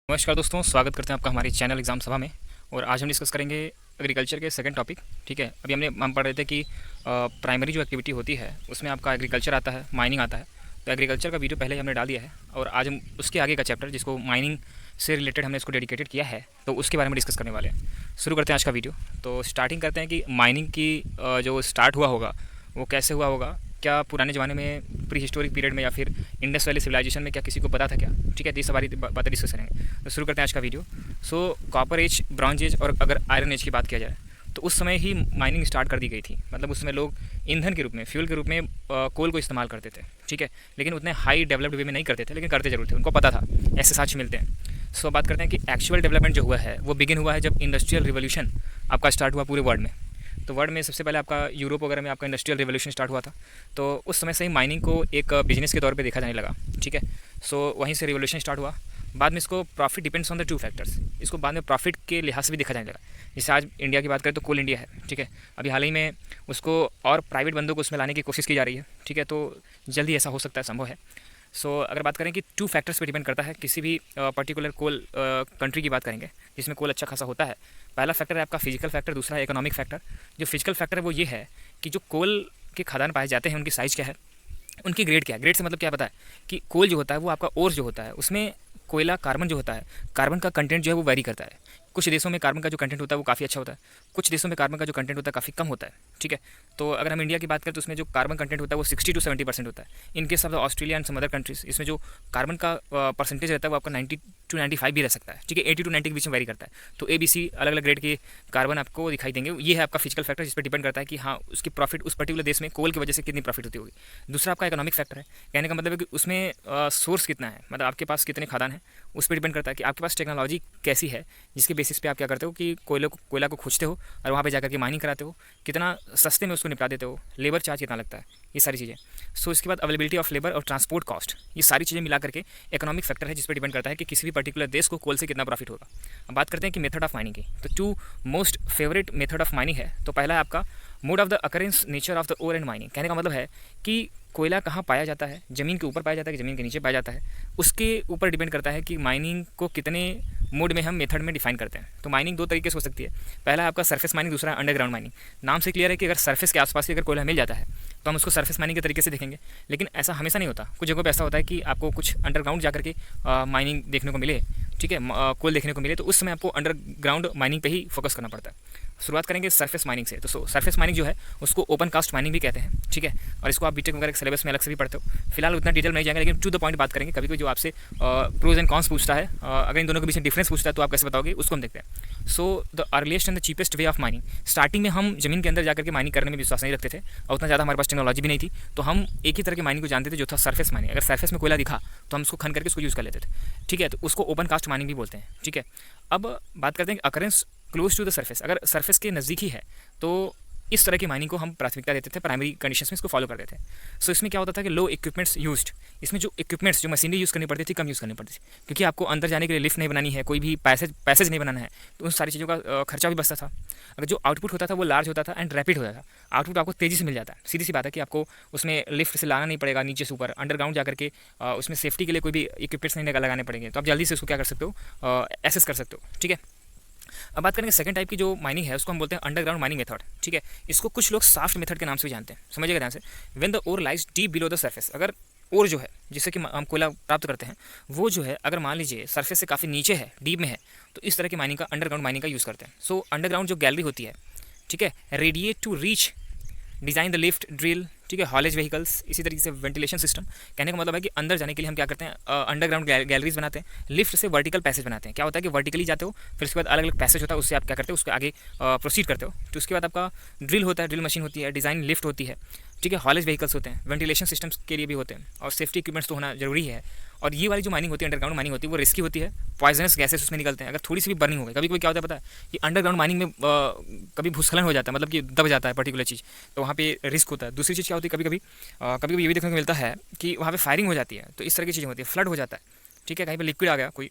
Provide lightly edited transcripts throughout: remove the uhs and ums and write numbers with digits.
नमस्कार दोस्तों, स्वागत करते हैं आपका हमारे चैनल एग्ज़ाम सभा में। और आज हम डिस्कस करेंगे एग्रीकल्चर के सेकंड टॉपिक। ठीक है, अभी हम पढ़ रहे थे कि प्राइमरी जो एक्टिविटी होती है उसमें आपका एग्रीकल्चर आता है, माइनिंग आता है। तो एग्रीकल्चर का वीडियो पहले हमने डाल दिया है और आज हम उसके आगे का चैप्टर जिसको माइनिंग से रिलेटेड हमने इसको डेडिकेटेड किया है, तो उसके बारे में डिस्कस करने वाले हैं। शुरू करते हैं आज का वीडियो। तो स्टार्टिंग करते हैं कि माइनिंग की जो स्टार्ट हुआ होगा वो कैसे हुआ होगा, क्या पुराने ज़माने में प्री हिस्टोरिक पीरियड में या फिर इंडस वैली सिविलाइजेशन में क्या किसी को पता था क्या। ठीक है, तो ये सारी बातें डिस्कस करेंगे। तो शुरू करते हैं आज का video. So copper age, bronze age और अगर आयरन एज की बात किया जाए तो उस समय ही माइनिंग स्टार्ट कर दी गई थी। मतलब उस समय लोग ईंधन के रूप में, फ्यूल के रूप में कोल को इस्तेमाल करते थे। ठीक है, लेकिन उतने हाई डेवलप्ड वे में नहीं करते थे, लेकिन करते जरूर थे, उनको पता था, ऐसे साक्ष्य मिलते हैं। सो बात करते हैं कि एक्चुअल डेवलपमेंट जो हुआ है वो बिगिन हुआ है जब इंडस्ट्रियल रिवोल्यूशन आपका स्टार्ट हुआ पूरे वर्ल्ड में। तो वर्ल्ड में सबसे पहले आपका यूरोप वगैरह में आपका इंडस्ट्रियल रिवोल्यूशन स्टार्ट हुआ था। तो उस समय से ही माइनिंग को एक बिजनेस के तौर पे देखा जाने लगा। ठीक है, सो वहीं से रिवोल्यूशन स्टार्ट हुआ। बाद में इसको profit depends on the two factors, इसको बाद में प्रॉफिट के लिहाज से भी देखा जाने लगा। जैसे आज इंडिया की बात करें तो कोल इंडिया है। ठीक है, अभी हाल ही में उसको और प्राइवेट बंदों को उसमें लाने की कोशिश की जा रही है। ठीक है, तो जल्दी ऐसा हो सकता है, संभव है। सो अगर बात करें कि टू फैक्टर्स पे डिपेंड करता है किसी भी पर्टिकुलर कोल कंट्री की बात करेंगे जिसमें कोल अच्छा खासा होता है। पहला फैक्टर है आपका फिजिकल फैक्टर, दूसरा है इकोनॉमिक फैक्टर। जो फिजिकल फैक्टर है वो ये है कि जो कोल के खदान पाए जाते हैं उनकी साइज़ क्या है, उनकी ग्रेड क्या है। ग्रेड से मतलब क्या पता है कि कोल जो होता है वो आपका ओर जो होता है उसमें कोयला कार्बन जो होता है, कार्बन का कंटेंट जो है वो वेरी करता है। कुछ देशों में कार्बन का जो कंटेंट होता है वो काफ़ी अच्छा होता है, कुछ देशों में कार्बन का जो कंटेंट होता है काफ़ी कम होता है। ठीक है, तो अगर हम इंडिया की बात करें तो उसमें जो कार्बन कंटेंट होता है वो 60 to 70% होता है। In case of Australia and some other countries इसमें जो कार्बन का परसेंटेज रहता है वो आपका 90 to 95 भी रह सकता है। ठीक है, 80 to 90 के बीच में वेरी करता है। तो ABC अलग अलग ग्रेड के कार्बन आपको दिखाई देंगे। ये है आपका फिजिकल फैक्टर जिस पर डिपेंड करता है कि हाँ उसकी प्रॉफिट उस पर्टिकुलर देश में कोल की वजह से कितनी प्रॉफिट होती होगी। दूसरा आपका इकोनॉमिक फैक्टर है, कहने का मतलब है कि उसमें सोर्स कितना है, मतलब आपके पास कितने खादान हैं, उस पर डिपेंड करता है कि आपके पास टेक्नोलॉजी कैसी है जिसके बेसिस पे आप क्या करते हो कि कोयला को खोजते हो और वहाँ पे जाकर के माइनिंग कराते हो, कितना सस्ते में उसको निपटा देते हो, लेबर चार्ज कितना लगता है, ये सारी चीज़ें। सो इसके बाद अवेलेबिलिटी ऑफ लेबर और ट्रांसपोर्ट कॉस्ट, ये सारी चीज़ें मिला करके इकोनॉमिक फैक्टर है जिस पर डिपेंड करता है कि किसी भी पर्टिकुलर देश को कोल से कितना प्रॉफिट होगा। अब बात करते हैं कि मेथड ऑफ माइनिंग की। तो two most favourite method of mining है। तो पहला है आपका mode of the occurrence, nature of the ore and mining. कहने का मतलब है कि कोयला कहाँ पाया जाता है, ज़मीन के ऊपर पाया जाता है कि ज़मीन के नीचे पाया जाता है, उसके ऊपर डिपेंड करता है कि माइनिंग को कितने मोड में हम मेथड में डिफाइन करते हैं। तो माइनिंग दो तरीके से हो सकती है। पहला आपका सरफेस माइनिंग, दूसरा अंडरग्राउंड माइनिंग। नाम से क्लियर है कि अगर सरफेस के आसपास ही अगर कोयला मिल जाता है तो हम उसको सरफेस माइनिंग के तरीके से देखेंगे, लेकिन ऐसा हमेशा नहीं होता। कुछ जगहों पे ऐसा होता है कि आपको कुछ अंडरग्राउंड जाकर के माइनिंग देखने को मिले, ठीक है, कोल देखने को मिले, तो उस समय आपको अंडरग्राउंड माइनिंग पे ही फोकस करना पड़ता है। शुरुआत करेंगे सरफेस माइनिंग से। तो सरफेस माइनिंग जो है उसको ओपन कास्ट माइनिंग भी कहते हैं। ठीक है, और इसको आप बीटेक वगैरह के सिलेबस में अलग से भी पढ़ते हो। फिलहाल उतना डिटेल में नहीं जाएंगे, लेकिन टू द पॉइंट बात करेंगे। कभी कोई जो आपसे प्रोज एंड कॉन्स पूछता है, अगर इन दोनों के बीच में डिफरेंस पूछता है तो आप कैसे बताओगे, उसको हम देखते हैं। So the earliest and the cheapest way of mining. Starting में हम जमीन के अंदर जाकर के माइनिंग करने में विश्वास नहीं रखते थे और उतना ज़्यादा हमारे पास टेक्नोलॉजी भी नहीं थी, तो हम एक ही तरह की माइनिंग को जानते थे जो था सरफेस माइनिंग। अगर सरफेस में कोयला दिखा तो हम उसको खन करके उसको यूज़ कर लेते थे। ठीक है, तो उसको ओपन कास्ट माइनिंग भी बोलते हैं। ठीक है, अब बात करते हैं occurrence close to the surface. अगर सरफेस के नज़दीक ही है तो इस तरह की माइनिंग को हम प्राथमिकता देते थे, प्राइमरी कंडीशंस में इसको फॉलो करते थे। सो इसमें क्या होता था कि लो इक्विपमेंट्स यूज्ड, इसमें जो इक्विपमेंट्स, जो मशीनरी यूज़ करनी पड़ती थी, कम यूज़ करनी पड़ती थी, क्योंकि आपको अंदर जाने के लिए लिफ्ट नहीं बनानी है, कोई भी पैसेज नहीं बनाना है, तो उन सारी चीज़ों का खर्चा भी बचता था। अगर जो आउटपुट होता था वो लार्ज होता था एंड रैपिड होता था। आउटपुट आपको तेज़ी से मिल जाता है। सीधी सी बात है कि आपको उसमें लिफ्ट से लाना नहीं पड़ेगा नीचे से ऊपर, अंडरग्राउंड जाकर के उसमें सेफ्टी के लिए कोई भी इक्विपमेंट्स नहीं लगाने पड़ेंगे, तो आप जल्दी से उसको क्या कर सकते हो, एसेस कर सकते हो। ठीक है, अब बात करेंगे सेकंड टाइप की जो माइनिंग है उसको हम बोलते हैं अंडरग्राउंड माइनिंग मेथड। ठीक है, इसको कुछ लोग साफ्ट मेथड के नाम से भी जानते हैं, समझिएगा ध्यान से। When the ore lies deep below the surface, अगर ओर जो है जिससे कि हम कोयला प्राप्त करते हैं वो जो है अगर मान लीजिए सरफेस से काफ़ी नीचे है, डीप में है, तो इस तरह की माइनिंग का, अंडरग्राउंड माइनिंग का यूज़ करते हैं। सो अंडरग्राउंड जो गैलरी होती है, ठीक है, radiate to reach design the lift drill, ठीक है, हॉलेज व्हीकल्स, इसी तरीके से वेंटिलेशन सिस्टम। कहने का मतलब है कि अंदर जाने के लिए हम क्या करते हैं, अंडरग्राउंड गैलरीज बनाते हैं, लिफ्ट से वर्टिकल पैसेज बनाते हैं। क्या होता है कि वर्टिकली जाते हो, फिर उसके बाद अलग अलग पैसेज होता है, उससे आप क्या करते हो, उसके आगे प्रोसीड करते हो। तो उसके बाद आपका ड्रिल होता है, ड्रिल मशीन होती है, डिज़ाइन लिफ्ट होती है, ठीक है, हॉलेज व्हीकल्स होते हैं, वेंटिलेशन सिस्टम्स के लिए भी होते हैं, और सेफ्टी इक्विपमेंट्स तो होना जरूरी है। और ये वाली जो माइनिंग होती है, अंडरग्राउंड माइनिंग होती है, वो रिस्की होती है, पॉइजनस गैसेस उसमें निकलते हैं। अगर थोड़ी सी भी बर्निंग हो गई, कभी कभी क्या होता है पता है कि अंडरग्राउंड माइनिंग में कभी भूस्खलन हो जाता है, मतलब कि दब जाता है पर्टिकुलर चीज़, तो वहाँ पे रिस्क होता है। दूसरी चीज़ क्या होती है, कभी कभी ये भी देखने को मिलता है कि वहाँ पे फायरिंग हो जाती है, तो इस तरह की चीज़ें होती है, फ्लड हो जाता है। ठीक है, कहीं पे लिक्विड आ गया कोई,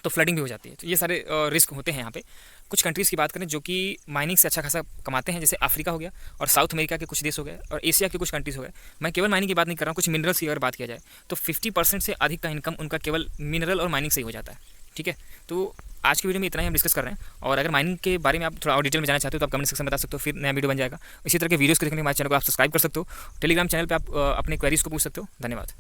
तो फ्लडिंग भी हो जाती है। तो ये सारे रिस्क होते हैं यहाँ पे। कुछ कंट्रीज़ की बात करें जो कि माइनिंग से अच्छा खासा कमाते हैं, जैसे अफ्रीका हो गया और साउथ अमेरिका के कुछ देश हो गए और एशिया के कुछ कंट्रीज़ हो गए। मैं केवल माइनिंग की बात नहीं कर रहा हूँ, कुछ मिनरल्स की अगर बात किया जाए तो 50% से अधिक का इनकम उनका केवल मिनरल और माइनिंग से ही हो जाता है। ठीक है, तो आज की वीडियो में इतना ही हम डिस्कस कर रहे हैं। और अगर माइनिंग के बारे में आप थोड़ा और डिटेल में जानना चाहते हो तो आप कमेंट सेक्शन में बता सकते हो, फिर नया वीडियो बन जाएगा। इसी तरह के वीडियोस को देखने के लिए हमारे चैनल को आप सब्सक्राइब कर सकते हो। टेलीग्राम चैनल पे आप अपने क्वेरीज को पूछ सकते हो। धन्यवाद।